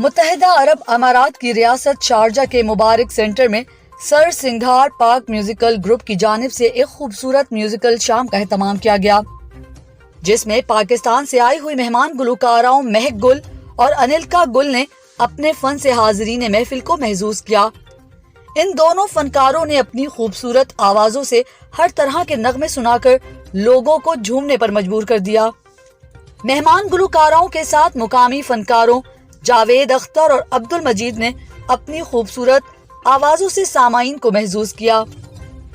متحدہ عرب امارات کی ریاست شارجہ کے مبارک سینٹر میں سر سنگھار پاک میوزیکل گروپ کی جانب سے ایک خوبصورت میوزیکل شام کا اہتمام کیا گیا، جس میں پاکستان سے آئی ہوئی مہمان گلوکاراؤں مہک گل اور انلکا گل نے اپنے فن سے حاضرین محفل کو محظوظ کیا۔ ان دونوں فنکاروں نے اپنی خوبصورت آوازوں سے ہر طرح کے نغمے سنا کر لوگوں کو جھومنے پر مجبور کر دیا۔ مہمان گلوکاراؤں کے ساتھ مقامی فنکاروں جاوید اختر اور عبد المجید نے اپنی خوبصورت آوازوں سے سامعین کو محظوظ کیا۔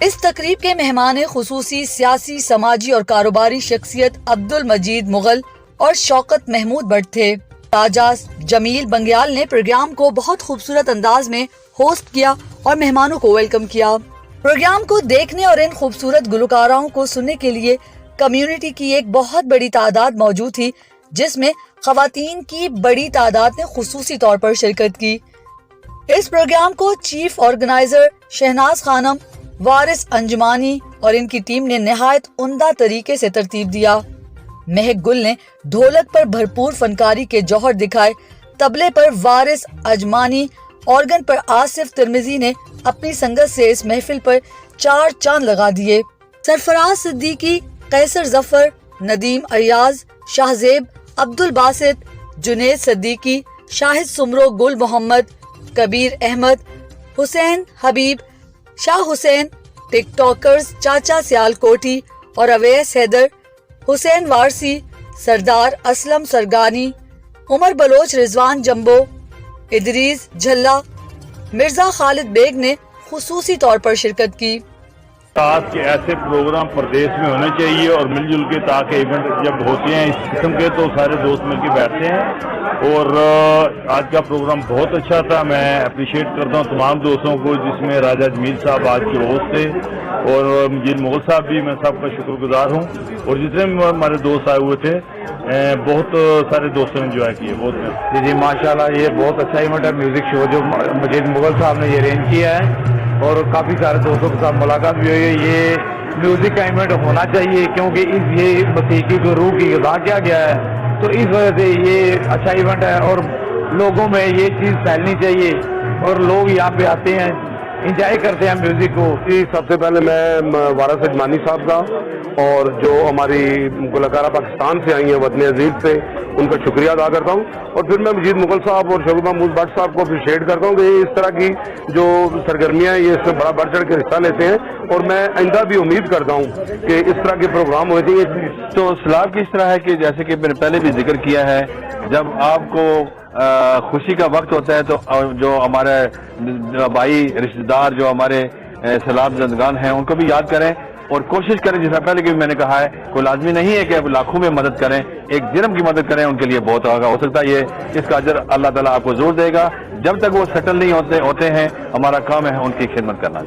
اس تقریب کے مہمان خصوصی سیاسی، سماجی اور کاروباری شخصیت عبد المجید مغل اور شوکت محمود بٹ تھے۔ راجہ جمیل بنگیال نے پروگرام کو بہت خوبصورت انداز میں ہوسٹ کیا اور مہمانوں کو ویلکم کیا۔ پروگرام کو دیکھنے اور ان خوبصورت گلوکاراؤں کو سننے کے لیے کمیونٹی کی ایک بہت بڑی تعداد موجود تھی، جس میں خواتین کی بڑی تعداد نے خصوصی طور پر شرکت کی۔ اس پروگرام کو چیف آرگنائزر شہناز خانم، وارث انجمانی اور ان کی ٹیم نے نہایت عمدہ طریقے سے ترتیب دیا۔ مہک گل نے ڈھولک پر بھرپور فنکاری کے جوہر دکھائے، طبلے پر وارث انجمانی، آرگن پر آصف ترمذی نے اپنی سنگت سے اس محفل پر 4 چاند لگا دیے۔ سرفراز صدیقی، قیصر ظفر، ندیم ایاز، شاہ زیب، عبد الباسط، جنید صدیقی، شاہد سمرو، گل محمد، کبیر احمد، حسین حبیب، شاہ حسین، ٹک ٹاکرز چاچا سیال کوٹھی اور اویس حیدر، حسین وارسی، سردار اسلم سرگانی، عمر بلوچ، رضوان جمبو، ادریس جھلا، مرزا خالد بیگ نے خصوصی طور پر شرکت کی۔ کہ ایسے پروگرام پردیش میں ہونے چاہیے اور مل جل کے، تاکہ ایونٹ جب ہوتے ہیں اس قسم کے تو سارے دوست مل کے بیٹھتے ہیں۔ اور آج کا پروگرام بہت اچھا تھا، میں اپریشیٹ کرتا ہوں تمام دوستوں کو، جس میں راجہ جمیل صاحب آج کے ہوسٹ تھے اور مجید مغل صاحب بھی، میں سب کا شکر گزار ہوں، اور جتنے بھی ہمارے دوست آئے ہوئے تھے بہت سارے دوستوں نے انجوائے کیے بہت۔ جی ماشاءاللہ، یہ بہت اچھا ایونٹ ہے میوزک شو جو مجید مغل صاحب نے یہ ارینج کیا ہے، اور کافی سارے دوستوں کے ساتھ ملاقات بھی ہوئی ہے۔ یہ میوزک کا ایونٹ ہونا چاہیے کیونکہ یہ موسیقی کو روح کی غذا کیا گیا ہے، تو اس وجہ سے یہ اچھا ایونٹ ہے اور لوگوں میں یہ چیز پھیلنی چاہیے اور لوگ یہاں پہ آتے ہیں، انجوائے کرتے ہیں میوزک کو۔ سب سے پہلے میں وارث انجمانی صاحب کا اور جو ہماری گلوکارہ پاکستان سے آئی ہیں وطن عزیز سے، ان کا شکریہ ادا کرتا ہوں، اور پھر میں مجید مغل صاحب اور شوکت محمود بٹ صاحب کو اپریشیٹ کرتا ہوں کہ یہ اس طرح کی جو سرگرمیاں ہیں یہ اس میں بڑا بڑھ چڑھ کے حصہ لیتے ہیں، اور میں آئندہ بھی امید کرتا ہوں کہ اس طرح کے پروگرام ہوتے ہیں۔ تو سلاب کی اس طرح ہے کہ جیسے کہ میں نے پہلے بھی ذکر کیا ہے، جب آپ کو خوشی کا وقت ہوتا ہے تو جو ہمارے بھائی رشتہ دار جو ہمارے سیلاب زندگان ہیں ان کو بھی یاد کریں اور کوشش کریں، جیسا پہلے کہ میں نے کہا ہے، کوئی لازمی نہیں ہے کہ اب لاکھوں میں مدد کریں، ایک جرم کی مدد کریں، ان کے لیے بہت ہوگا، ہو سکتا ہے یہ اس کا اجر اللہ تعالیٰ آپ کو ضرور دے گا۔ جب تک وہ سیٹل نہیں ہوتے ہیں، ہمارا کام ہے ان کی خدمت کرنا۔